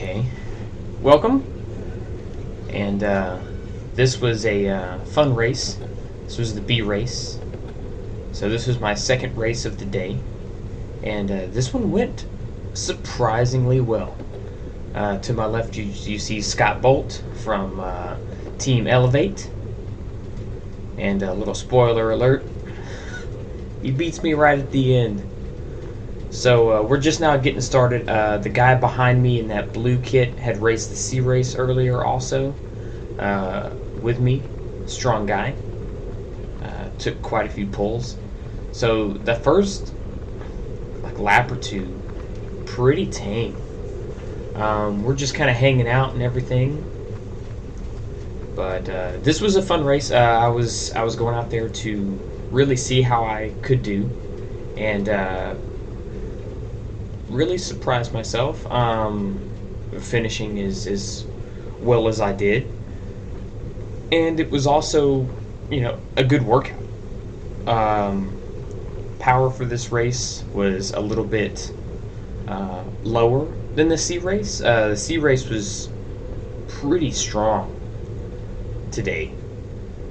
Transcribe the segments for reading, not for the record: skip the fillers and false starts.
Okay, welcome. And this was a fun race. This was the B race. So this was my second race of the day, and this one went surprisingly well. To my left, you see Scott Bolt from Team Elevate, and a little spoiler alert: he beats me right at the end. So we're just now getting started. The guy behind me in that blue kit had raced the C race earlier also with me. Strong guy. Took quite a few pulls. So the first lap or two, pretty tame. We're just kind of hanging out and everything. But this was a fun race. I was going out there to really see how I could do, and really surprised myself, finishing as well as I did. And it was also, a good workout. Power for this race was a little bit lower than the C race. The C race was pretty strong today.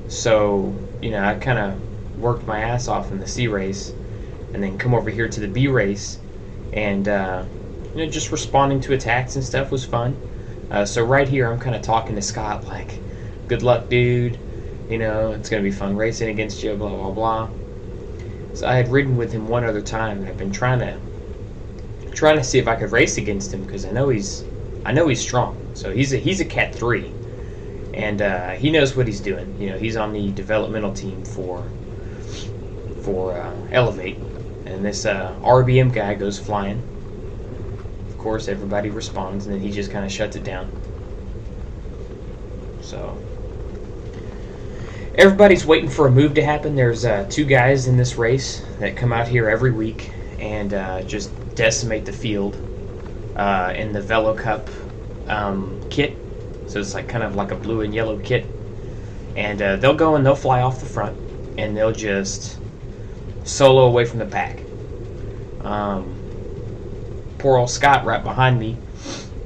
So, I kind of worked my ass off in the C race and then come over here to the B race. And just responding to attacks and stuff was fun. So right here, I'm kind of talking to Scott like, "Good luck, dude. It's gonna be fun racing against you." Blah blah blah. So I had ridden with him one other time, and I've been trying to see if I could race against him because I know he's strong. So he's a Cat 3, and he knows what he's doing. He's on the developmental team for Elevate. And this RBM guy goes flying. Of course, everybody responds, and then he just kind of shuts it down. So everybody's waiting for a move to happen. There's two guys in this race that come out here every week and just decimate the field in the Velo Cup kit. So it's kind of like a blue and yellow kit. And they'll go and they'll fly off the front, and they'll just solo away from the pack. Poor old Scott right behind me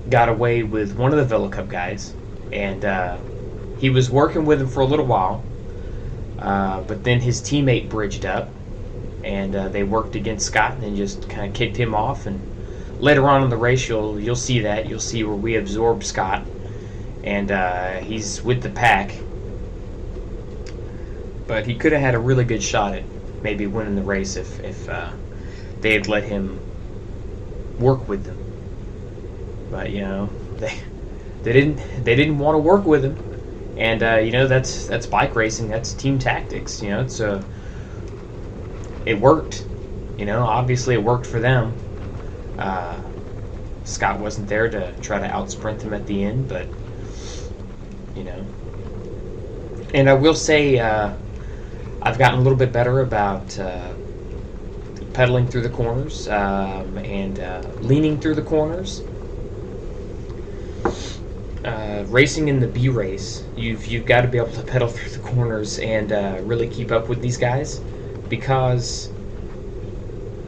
got away with one of the Velo Cup guys, and he was working with him for a little while, but then his teammate bridged up, and they worked against Scott and then just kind of kicked him off. And later on in the race, you'll see that. You'll see where we absorbed Scott, and he's with the pack. But he could have had a really good shot at maybe winning the race if they had let him work with them. But they didn't want to work with him, and that's bike racing. That's team tactics. It worked. Obviously it worked for them. Scott wasn't there to try to outsprint him at the end, but and I will say I've gotten a little bit better about pedaling through the corners and leaning through the corners. Racing in the B race, you've got to be able to pedal through the corners and really keep up with these guys, because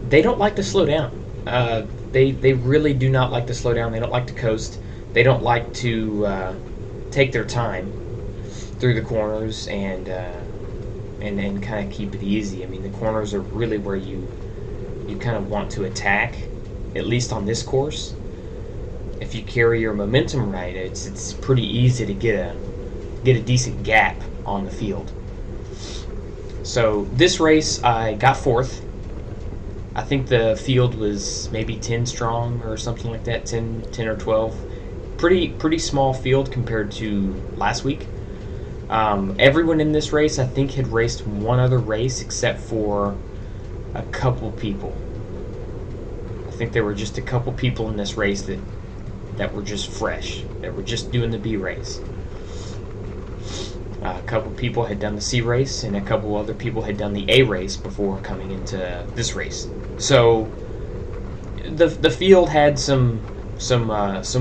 they don't like to slow down. They really do not like to slow down. They don't like to coast. They don't like to take their time through the corners and kind of keep it easy. I mean, the corners are really where you kind of want to attack, at least on this course. If you carry your momentum right, it's pretty easy to get a decent gap on the field. So this race, I got fourth. I think the field was maybe 10 strong or something like that, 10 or 12. Pretty small field compared to last week. Everyone in this race, I think, had raced one other race except for a couple people. I think there were just a couple people in this race that were just fresh, that were just doing the B race. A couple people had done the C race, and a couple other people had done the A race before coming into this race. So the field had some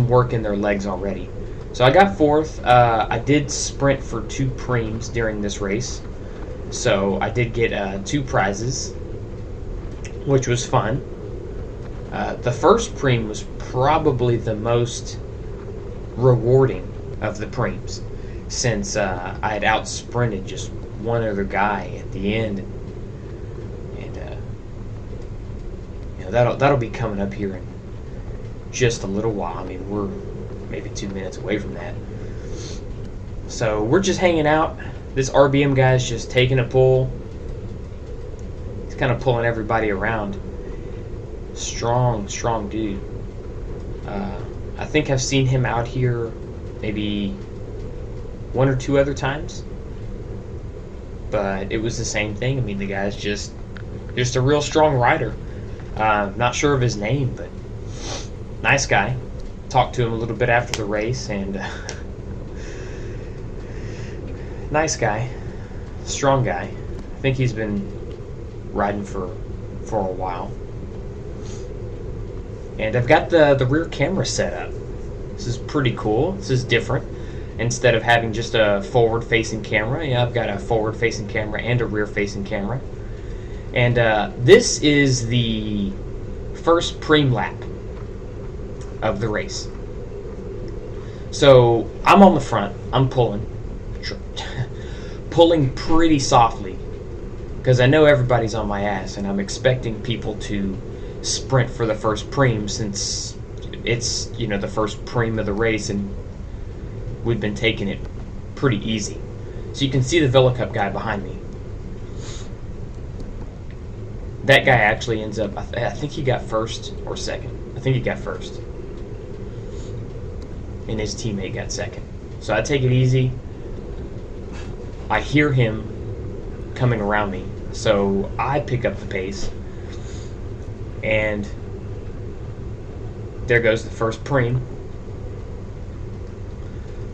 work in their legs already. So I got fourth. I did sprint for 2 preems during this race, so I did get 2 prizes, which was fun. The first preem was probably the most rewarding of the preems, since I had out sprinted just one other guy at the end, and that'll be coming up here in just a little while. I mean, we're maybe 2 minutes away from that. So we're just hanging out. This RBM guy's just taking a pull. He's kind of pulling everybody around. Strong dude. I think I've seen him out here maybe 1 or 2 other times, but it was the same thing. I mean, the guy's just a real strong rider. Not sure of his name, but nice guy. Talked to him a little bit after the race, and nice guy, strong guy. I think he's been riding for a while. And I've got the rear camera set up. This is pretty cool. This is different. Instead of having just a forward-facing camera, I've got a forward-facing camera and a rear-facing camera. And this is the first preem lap of the race. So I'm on the front. I'm pulling pretty softly, because I know everybody's on my ass, and I'm expecting people to sprint for the first preem, since it's the first preem of the race, and we've been taking it pretty easy. So you can see the Velo Cup guy behind me. That guy actually ends up, I think he got first or second. I think he got first, and his teammate got second. So I take it easy. I hear him coming around me, so I pick up the pace, and there goes the first preem.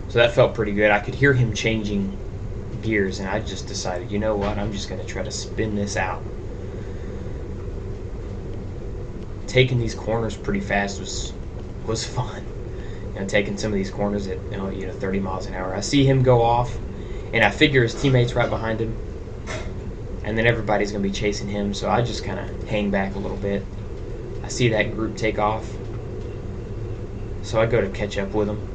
So that felt pretty good. I could hear him changing gears, and I just decided, you know what, I'm just going to try to spin this out. Taking these corners pretty fast was fun. Taking some of these corners at 30 miles an hour. I see him go off, and I figure his teammate's right behind him, and then everybody's going to be chasing him, so I just kind of hang back a little bit. I see that group take off, so I go to catch up with them.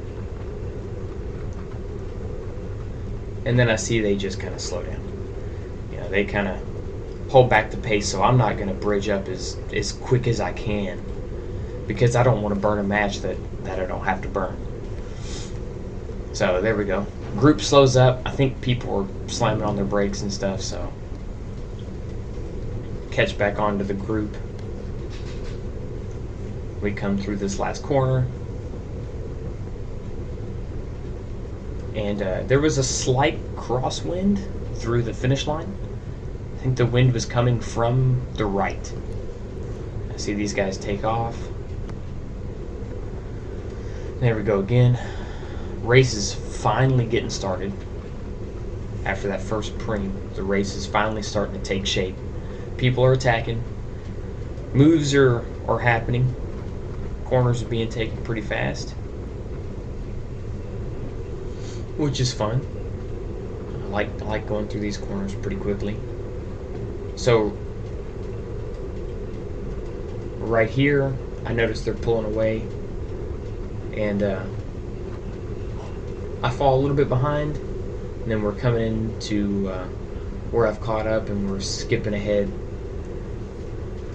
And then I see they just kind of slow down. They kind of hold back the pace, so I'm not going to bridge up as quick as I can, because I don't want to burn a match that I don't have to burn. So there we go. Group slows up. I think people are slamming on their brakes and stuff, so catch back onto the group. We come through this last corner, and there was a slight crosswind through the finish line. I think the wind was coming from the right. I see these guys take off. There we go again. Race is finally getting started. After that first preem, the race is finally starting to take shape. People are attacking. Moves are happening. Corners are being taken pretty fast, which is fun. I like going through these corners pretty quickly. So right here, I notice they're pulling away, and I fall a little bit behind, and then we're coming into where I've caught up, and we're skipping ahead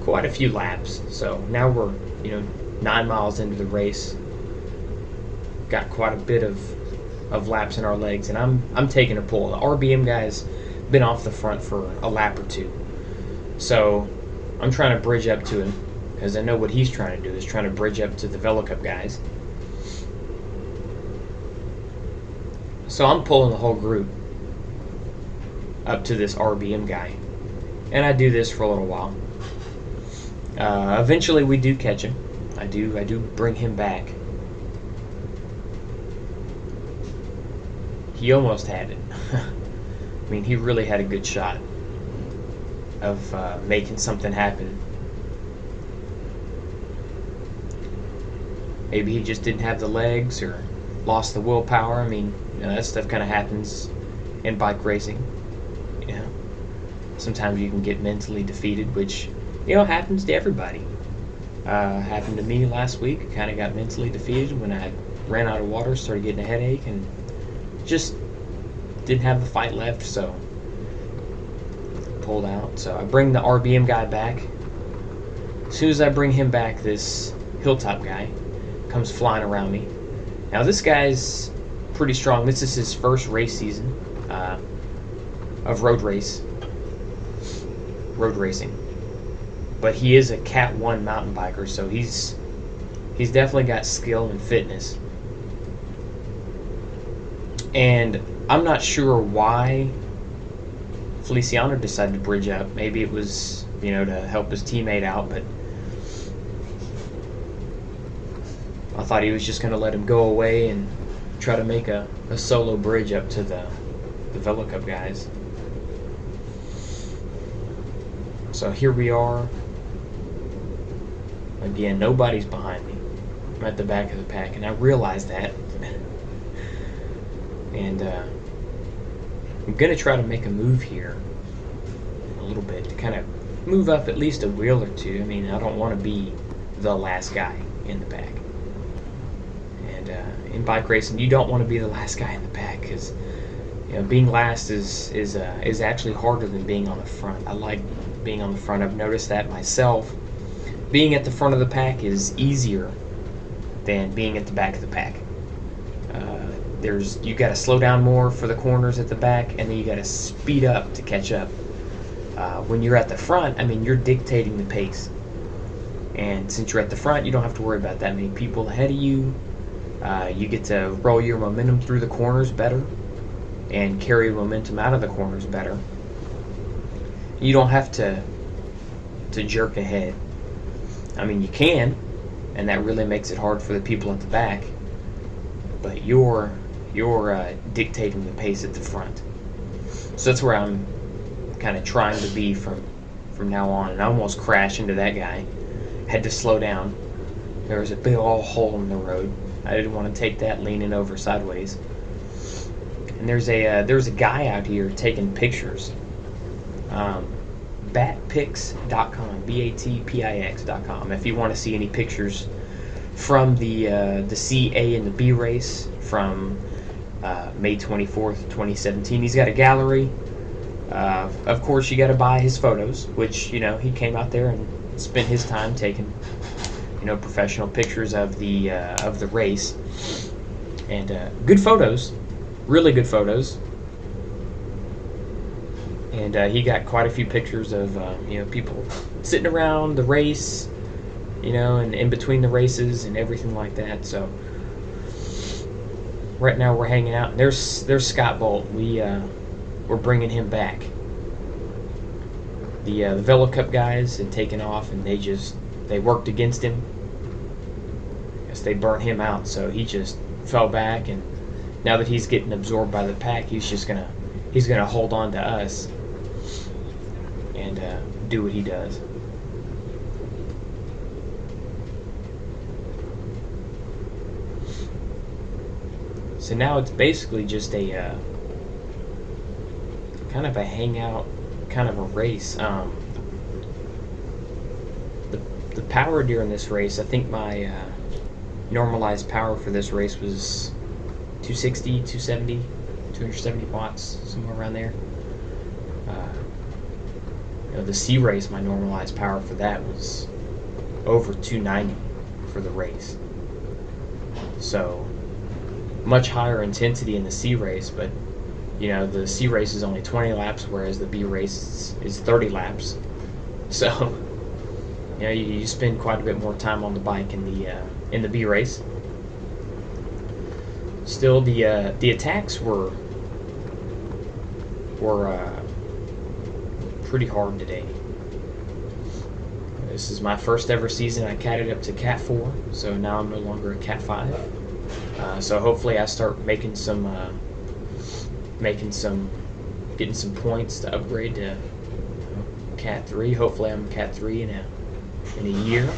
quite a few laps. So now we're 9 miles into the race, got quite a bit of laps in our legs, and I'm taking a pull. The RBM guy's been off the front for a lap or two, so I'm trying to bridge up to him, because I know what he's trying to do is trying to bridge up to the Velo Cup guys. So I'm pulling the whole group up to this RBM guy, and I do this for a little while. Eventually we do catch him. I do bring him back. He almost had it. I mean, he really had a good shot of making something happen. Maybe he just didn't have the legs or lost the willpower. I mean, that stuff kind of happens in bike racing. Sometimes you can get mentally defeated, which happens to everybody. Happened to me last week. I kind of got mentally defeated when I ran out of water, started getting a headache, and just didn't have the fight left, so pulled out. So I bring the RBM guy back. As soon as I bring him back, this Hilltop guy comes flying around me. Now this guy's pretty strong. This is his first race season of road racing. But he is a Cat 1 mountain biker, so he's definitely got skill and fitness. And I'm not sure why Feliciano decided to bridge up. Maybe it was, to help his teammate out, but I thought he was just going to let him go away and try to make a solo bridge up to the Velo Cup guys. So here we are. Again, nobody's behind me. I'm at the back of the pack, and I realize that. And I'm going to try to make a move here a little bit to kind of move up at least a wheel or two. I mean, I don't want to be the last guy in the pack. And in bike racing, you don't want to be the last guy in the pack, because being last is actually harder than being on the front. I like being on the front. I've noticed that myself. Being at the front of the pack is easier than being at the back of the pack. You got to slow down more for the corners at the back, and then you got to speed up to catch up. When you're at the front, I mean, you're dictating the pace. And since you're at the front, you don't have to worry about that many people ahead of you. You get to roll your momentum through the corners better and carry momentum out of the corners better. You don't have to jerk ahead. I mean, you can, and that really makes it hard for the people at the back. But you're dictating the pace at the front. So that's where I'm kind of trying to be from now on. And I almost crashed into that guy. Had to slow down. There was a big old hole in the road. I didn't want to take that leaning over sideways. And there's a guy out here taking pictures. Batpix.com, BATPIX.com. If you want to see any pictures from the C, A, and the B race from May 24th, 2017. He's got a gallery. Of course, you got to buy his photos, which he came out there and spent his time taking professional pictures of the race, and good photos, really good photos. And he got quite a few pictures of people sitting around the race, and in between the races and everything like that. So right now we're hanging out. There's Scott Bolt. We're bringing him back. The Velo Cup guys had taken off, and they worked against him. Guess they burnt him out, so he just fell back. And now that he's getting absorbed by the pack, he's gonna hold on to us and do what he does. So now it's basically just a kind of a hangout, kind of a race. The power during this race, I think my normalized power for this race was 260, 270, 270 watts, somewhere around there. The C race, my normalized power for that was over 290 for the race. So much higher intensity in the C race, but the C race is only 20 laps, whereas the B race is 30 laps. So you spend quite a bit more time on the bike in the B race. Still, the attacks were pretty hard today. This is my first ever season. I catted up to Cat 4, so now I'm no longer a Cat 5. So hopefully I start getting some points to upgrade to Cat 3. Hopefully I'm Cat 3 in a year.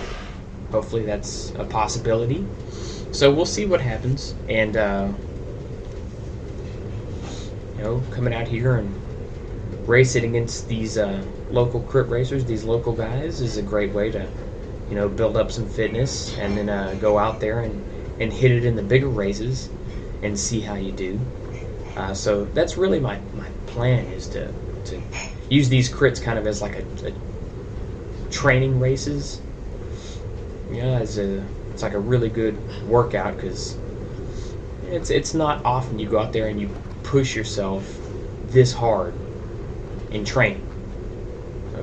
Hopefully that's a possibility. So we'll see what happens. And coming out here and racing against these local crit racers, these local guys, is a great way to build up some fitness, and then go out there and hit it in the bigger races and see how you do. So that's really my plan, is to use these crits kind of as like a training races. It's like a really good workout, because it's not often you go out there and you push yourself this hard in training.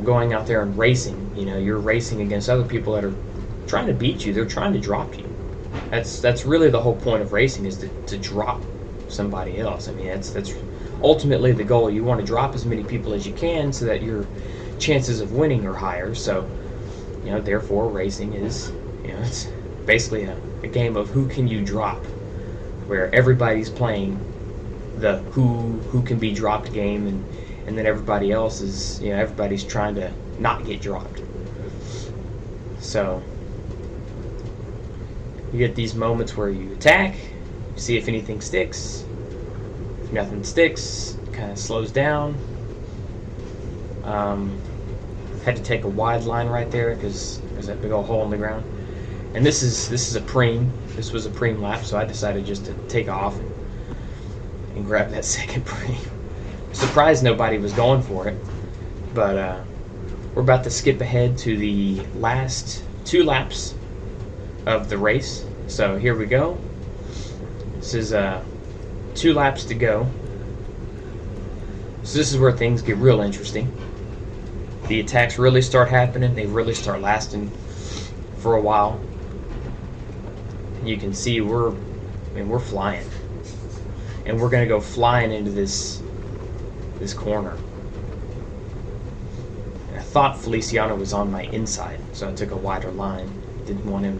Going out there and racing, you're racing against other people that are trying to beat you. They're trying to drop you. That's really the whole point of racing, is to drop somebody else. I mean, that's ultimately the goal. You want to drop as many people as you can so that your chances of winning are higher. So, therefore racing is, it's basically a game of who can you drop, where everybody's playing the who can be dropped game, and then everybody else is, everybody's trying to not get dropped. So you get these moments where you attack, see if anything sticks. If nothing sticks, it kind of slows down. Had to take a wide line right there because there's that big old hole in the ground. And this is a preem. This was a preem lap, so I decided just to take off and grab that second preem. Surprised nobody was going for it, but we're about to skip ahead to the last 2 laps of the race. So here we go. This is 2 laps to go. So this is where things get real interesting. The attacks really start happening. They really start lasting for a while. You can see we're flying, and we're gonna go flying into this corner. And I thought Feliciano was on my inside, so I took a wider line. Didn't want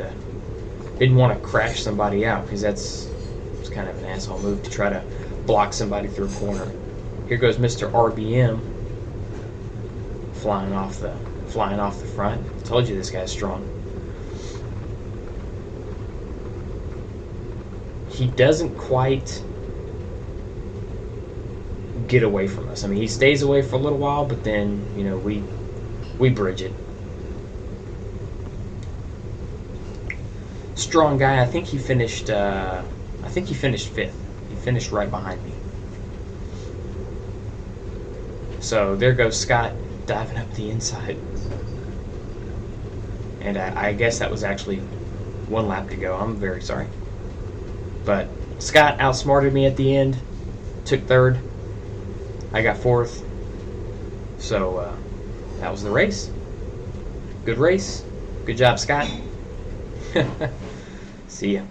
to crash somebody out, because it's kind of an asshole move to try to block somebody through a corner. Here goes Mr. RBM flying off the front. Told you this guy's strong. He doesn't quite get away from us. I mean, he stays away for a little while, but then we bridge it. Strong guy. I think he finished 5th. He finished right behind me. So there goes Scott diving up the inside. And I guess that was actually 1 lap to go. I'm very sorry. But Scott outsmarted me at the end. Took 3rd. I got 4th. So that was the race. Good race. Good job, Scott. See ya.